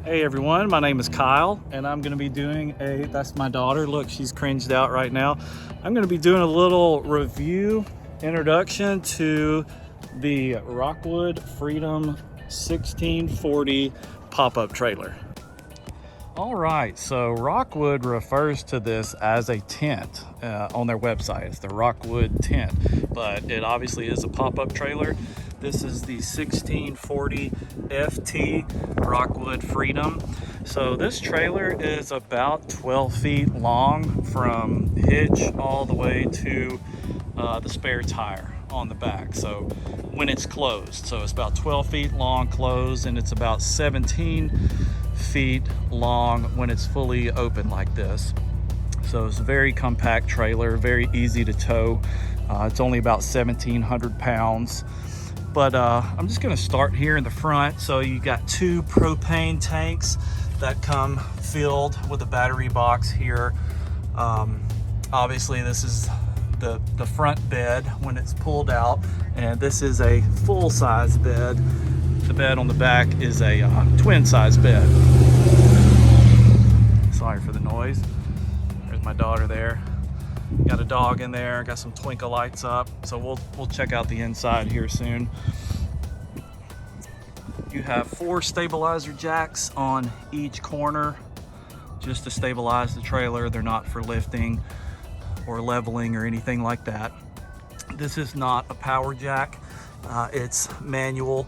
Hey everyone, my name is Kyle and I'm going to be doing that's my daughter, look, she's cringed out right now. I'm going to be doing a little review introduction to the Rockwood Freedom 1640 pop-up trailer. All right, so Rockwood refers to this as a tent on their website. It's the Rockwood tent, but it obviously is a pop-up trailer. This is the 1640 FT Rockwood Freedom. So this trailer is about 12 feet long from hitch all the way to the spare tire on the back. So when it's closed, so it's about 12 feet long closed, and it's about 17 feet long when it's fully open like this. So it's a very compact trailer, very easy to tow. It's only about 1,700 pounds. But I'm just gonna start here in the front. So you got two propane tanks that come filled with a battery box here. Obviously this is the front bed when it's pulled out, and this is a full-size bed. The bed on the back is a twin-size bed. Sorry for the noise. There's my daughter there. Got a dog in there, got some twinkle lights up. So we'll check out the inside here soon. You have 4 stabilizer jacks on each corner just to stabilize the trailer. They're not for lifting or leveling or anything like that. This is not a power jack. It's manual,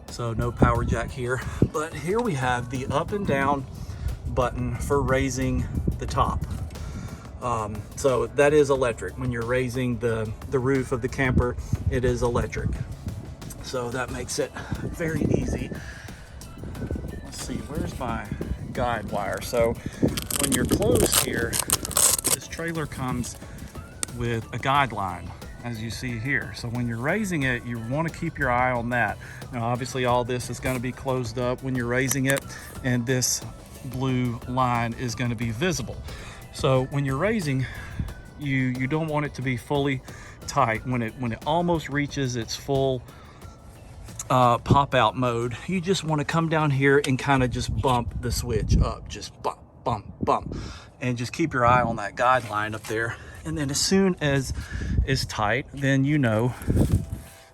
so no power jack here. But here we have the up and down button for raising the top. So that is electric. When you're raising the roof of the camper, it is electric. So that makes it very easy. Let's see, where's my guide wire? So when you're closed here, this trailer comes with a guideline, as you see here. So when you're raising it, you want to keep your eye on that. Now obviously all this is going to be closed up when you're raising it, and this blue line is going to be visible. So when you're raising, you don't want it to be fully tight. When it almost reaches its full pop out mode, you just want to come down here and kind of just bump the switch up, just bump, bump, bump, and just keep your eye on that guideline up there. And then as soon as it's tight, then you know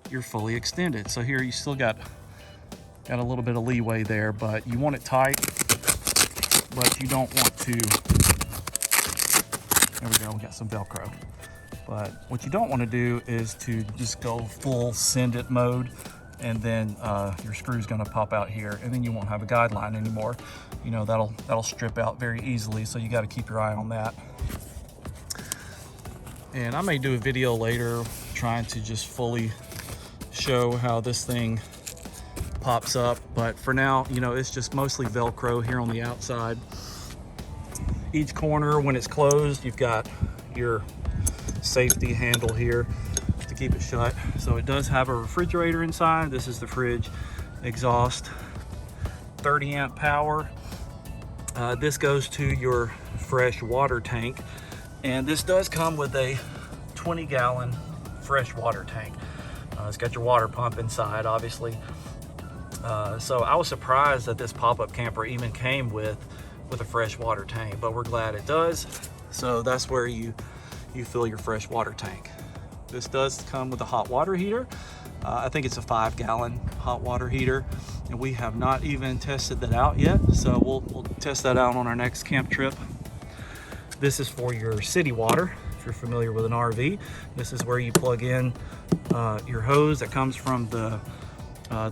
you're fully extended. So here you still got a little bit of leeway there, but you want it tight, but you don't want to. There we go, we got some Velcro. But what you don't want to do is to just go full send it mode, and then your screw's gonna pop out here, and then you won't have a guideline anymore. You know, that'll strip out very easily, so you gotta keep your eye on that. And I may do a video later trying to just fully show how this thing pops up, but for now, you know, it's just mostly Velcro here on the outside. Each corner, when it's closed, you've got your safety handle here to keep it shut. So it does have a refrigerator inside. This is the fridge exhaust, 30 amp power. This goes to your fresh water tank, and this does come with a 20-gallon fresh water tank. It's got your water pump inside, obviously. So I was surprised that this pop-up camper even came with a fresh water tank, but we're glad it does. So that's where you fill your fresh water tank. This does come with a hot water heater. I think it's a 5-gallon hot water heater, and we have not even tested that out yet. So we'll test that out on our next camp trip. This is for your city water. If you're familiar with an RV, this is where you plug in your hose that comes from the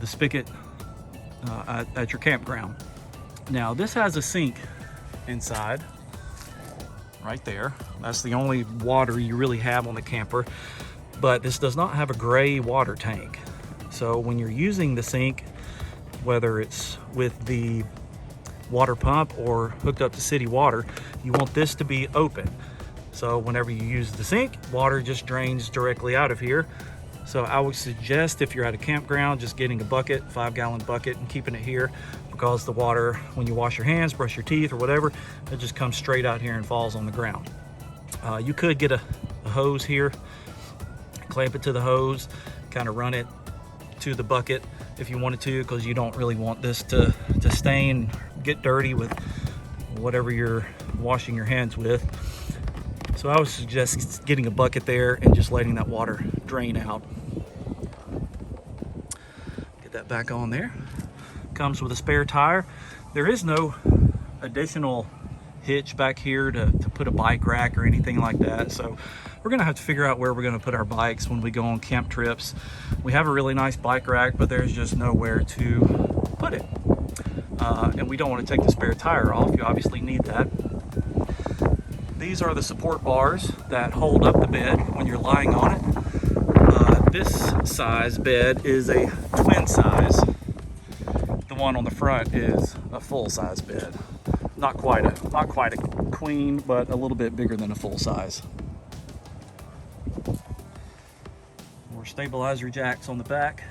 spigot at your campground. Now this has a sink inside, right there. That's the only water you really have on the camper, but this does not have a gray water tank. So when you're using the sink, whether it's with the water pump or hooked up to city water, you want this to be open. So whenever you use the sink, water just drains directly out of here. So I would suggest, if you're at a campground, just getting a bucket, 5-gallon bucket, and keeping it here, because the water, when you wash your hands, brush your teeth or whatever, it just comes straight out here and falls on the ground. You could get a hose here, clamp it to the hose, kind of run it to the bucket if you wanted to, because you don't really want this to stain get dirty with whatever you're washing your hands with. So I would suggest getting a bucket there and just letting that water drain out. Get that back on there. Comes with a spare tire. There is no additional hitch back here to put a bike rack or anything like that. So we're gonna have to figure out where we're gonna put our bikes when we go on camp trips. We have a really nice bike rack, but there's just nowhere to put it. And we don't want to take the spare tire off. You obviously need that. These are the support bars that hold up the bed when you're lying on it. This size bed is a twin size. The one on the front is a full size bed. Not quite a queen, but a little bit bigger than a full size. More stabilizer jacks on the back.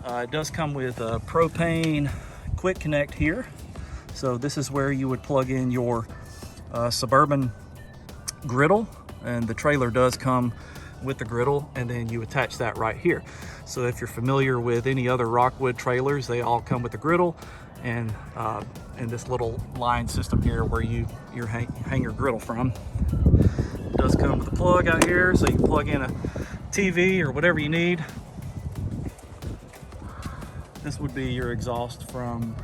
It does come with a propane quick connect here. So this is where you would plug in your Suburban griddle, and the trailer does come with the griddle, and then you attach that right here. So if you're familiar with any other Rockwood trailers, they all come with the griddle and this little line system here where you hang your griddle from. It does come with a plug out here, so you can plug in a TV or whatever you need. This would be your exhaust from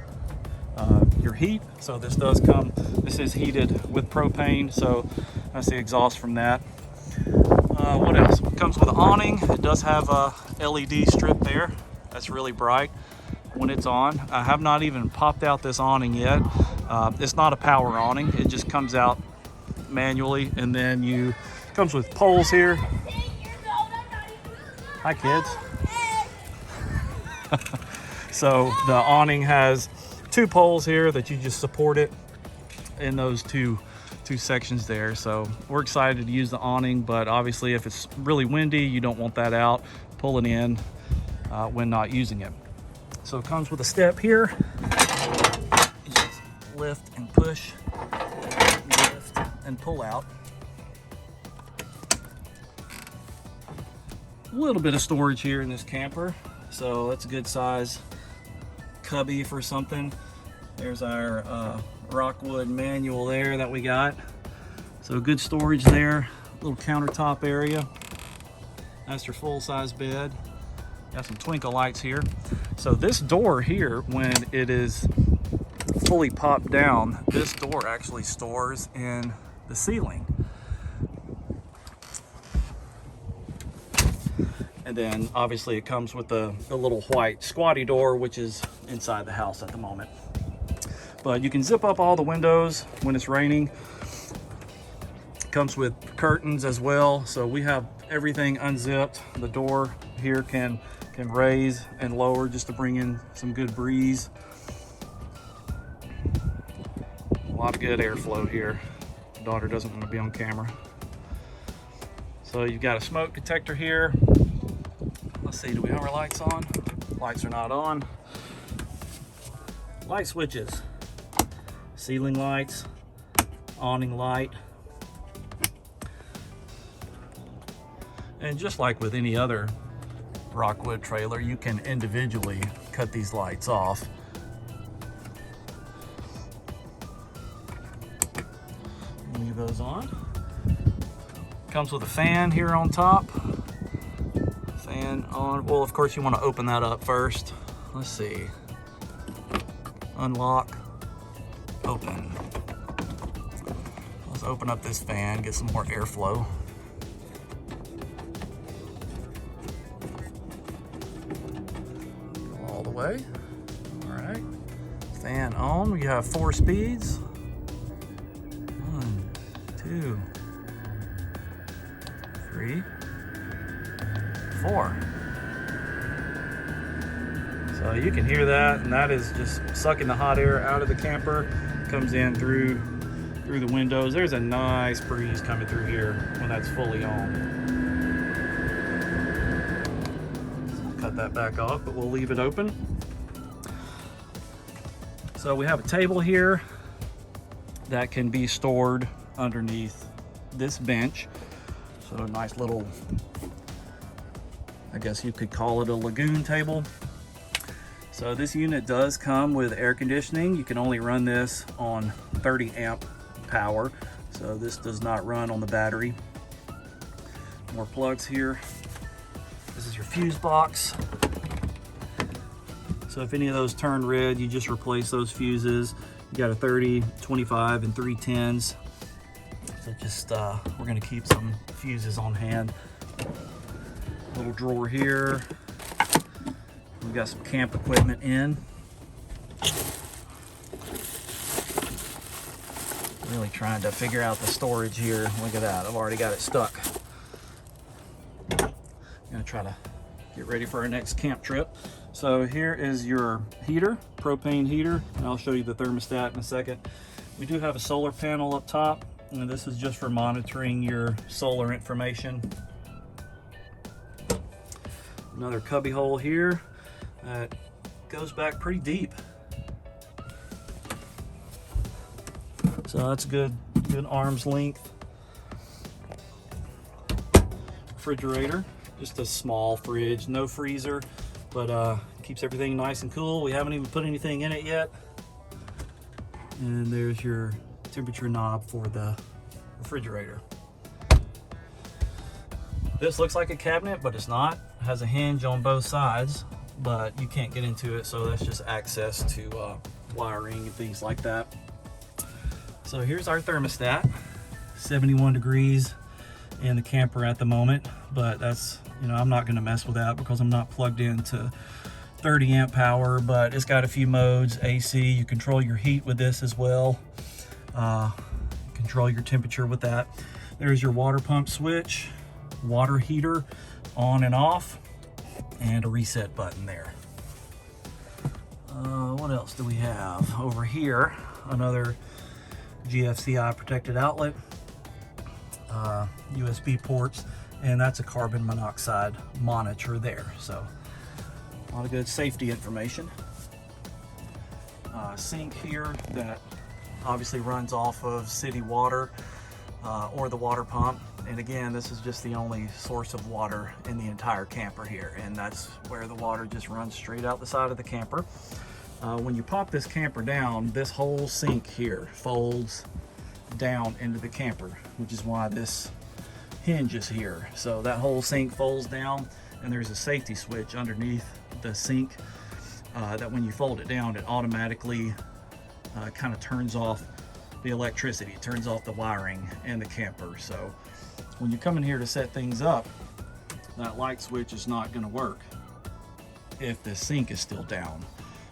your heat. So this is heated with propane, so that's the exhaust from that. What else? It comes with an awning. It does have a LED strip there that's really bright when it's on. I have not even popped out this awning yet. It's not a power awning. It just comes out manually, and then comes with poles here. Hi, kids. So the awning has 2 poles here that you just support it in those two sections there. So we're excited to use the awning, but obviously if it's really windy, you don't want that out. Pull it in when not using it. So it comes with a step here. You just lift and push, lift and pull out. A little bit of storage here in this camper, so that's a good size cubby for something. There's our Rockwood manual there that we got. So good storage there. Little countertop area. That's your full-size bed. Got some twinkle lights here. So this door here, when it is fully popped down, this door actually stores in the ceiling. And then obviously it comes with the little white squatty door, which is inside the house at the moment. But you can zip up all the windows when it's raining. It comes with curtains as well. So we have everything unzipped. The door here can raise and lower just to bring in some good breeze. A lot of good airflow here. My daughter doesn't want to be on camera. So you've got a smoke detector here. Let's see, do we have our lights on? Lights are not on. Light switches. Ceiling lights, awning light. And just like with any other Rockwood trailer, you can individually cut these lights off. Leave those on. Comes with a fan here on top. Fan on. Well, of course you want to open that up first. Let's see. Unlock. Open. Let's open up this fan, get some more airflow. All the way. All right. Fan on. We have 4 speeds. 1, 2, 3, 4. So you can hear that, and that is just sucking the hot air out of the camper. Comes in through the windows. There's a nice breeze coming through here when that's fully on. So cut that back off, but we'll leave it open. So we have a table here that can be stored underneath this bench. So a nice little, I guess you could call it a lagoon table. So this unit does come with air conditioning. You can only run this on 30 amp power. So this does not run on the battery. More plugs here. This is your fuse box. So if any of those turn red, you just replace those fuses. You got a 30, 25, and 3 10s. So just, we're gonna keep some fuses on hand. Little drawer here. We've got some camp equipment in. Really trying to figure out the storage here. Look at that, I've already got it stuck. I'm gonna try to get ready for our next camp trip. So here is your heater, propane heater, and I'll show you the thermostat in a second. We do have a solar panel up top, and this is just for monitoring your solar information. Another cubby hole here that goes back pretty deep. So that's good arm's length. Refrigerator, just a small fridge, no freezer, but keeps everything nice and cool. We haven't even put anything in it yet. And there's your temperature knob for the refrigerator. This looks like a cabinet, but it's not. It has a hinge on both sides, but you can't get into it, so that's just access to wiring and things like that. So here's our thermostat, 71 degrees in the camper at the moment, but that's, you know, I'm not gonna mess with that because I'm not plugged into 30 amp power, but it's got a few modes, AC, you control your heat with this as well. Control your temperature with that. There's your water pump switch, water heater on and off, and a reset button there. What else do we have over here? Another GFCI protected outlet, USB ports, and that's a carbon monoxide monitor there. So a lot of good safety information. Sink here that obviously runs off of city water or the water pump. And again, this is just the only source of water in the entire camper here, and that's where the water just runs straight out the side of the camper. When you pop this camper down, this whole sink here folds down into the camper, which is why this hinge is here. So that whole sink folds down, and there's a safety switch underneath the sink that when you fold it down, it automatically kind of turns off the electricity, it turns off the wiring in the camper. So when you come in here to set things up, that light switch is not going to work if the sink is still down.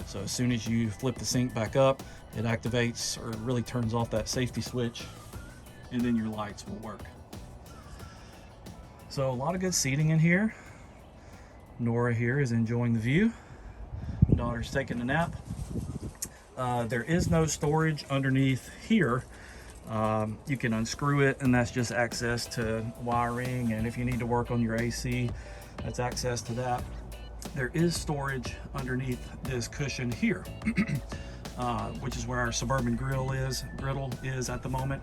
So as soon as you flip the sink back up, it activates or really turns off that safety switch, and then your lights will work. So a lot of good seating in here. Nora here is enjoying the view. Daughter's taking a nap. There is no storage underneath here. You can unscrew it, and that's just access to wiring, and if you need to work on your AC, that's access to that. There is storage underneath this cushion here, which is where our Suburban griddle is at the moment.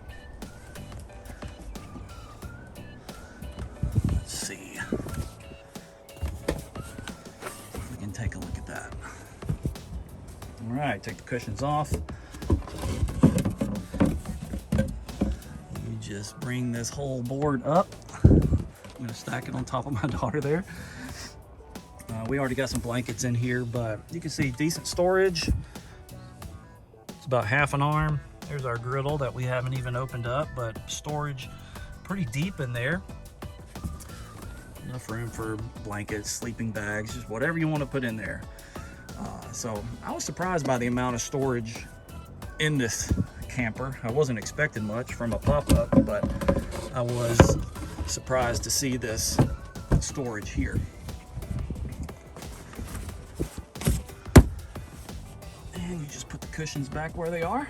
Let's see. We can take a look at that. All right, take the cushions off. You just bring this whole board up. I'm gonna stack it on top of my daughter there. We already got some blankets in here, but you can see decent storage. It's about half an arm. There's our griddle that we haven't even opened up, but storage pretty deep in there. Enough room for blankets, sleeping bags, just whatever you want to put in there. So I was surprised by the amount of storage in this camper. I wasn't expecting much from a pop-up, but I was surprised to see this storage here. And you just put the cushions back where they are.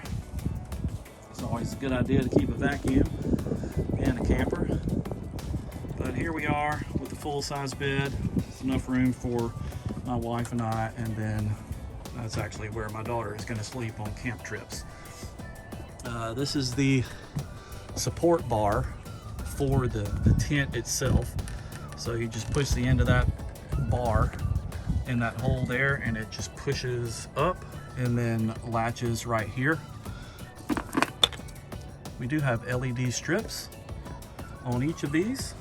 It's always a good idea to keep a vacuum in a camper. But here we are with a full-size bed. It's enough room for my wife and I, and then that's actually where my daughter is going to sleep on camp trips. This is the support bar for the tent itself. So you just push the end of that bar in that hole there, and it just pushes up and then latches right here. We do have LED strips on each of these,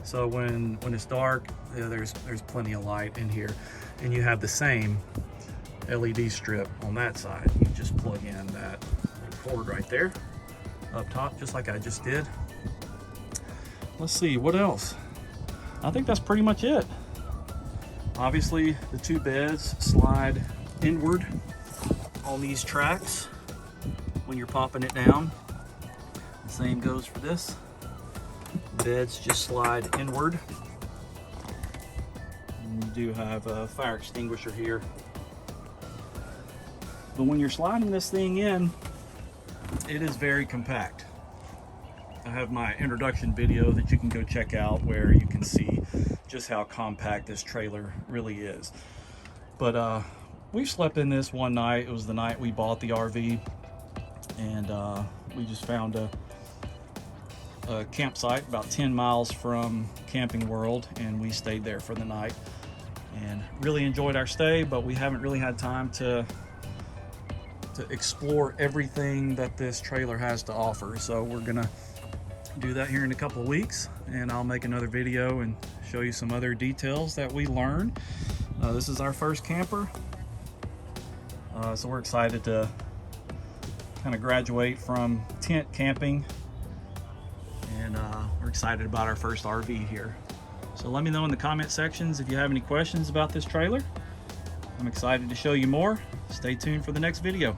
so when it's dark, there's plenty of light in here, and you have the same LED strip on that side. You just plug in that cord right there up top, just like I just did. Let's see what else. I think that's pretty much it. Obviously, the two beds slide inward on these tracks when you're popping it down. The same goes for this. Beds just slide inward. And you do have a fire extinguisher here. But when you're sliding this thing in, it is very compact. I have my introduction video that you can go check out where you can see just how compact this trailer really is. But we slept in this one night. It was the night we bought the RV, and we just found a campsite about 10 miles from Camping World, and we stayed there for the night and really enjoyed our stay. But we haven't really had time to explore everything that this trailer has to offer, so we're gonna do that here in a couple of weeks, and I'll make another video and show you some other details that we learned. This is our first camper, so we're excited to kind of graduate from tent camping, and we're excited about our first RV here. So let me know in the comment sections if you have any questions about this trailer. I'm excited to show you more. Stay tuned for the next video.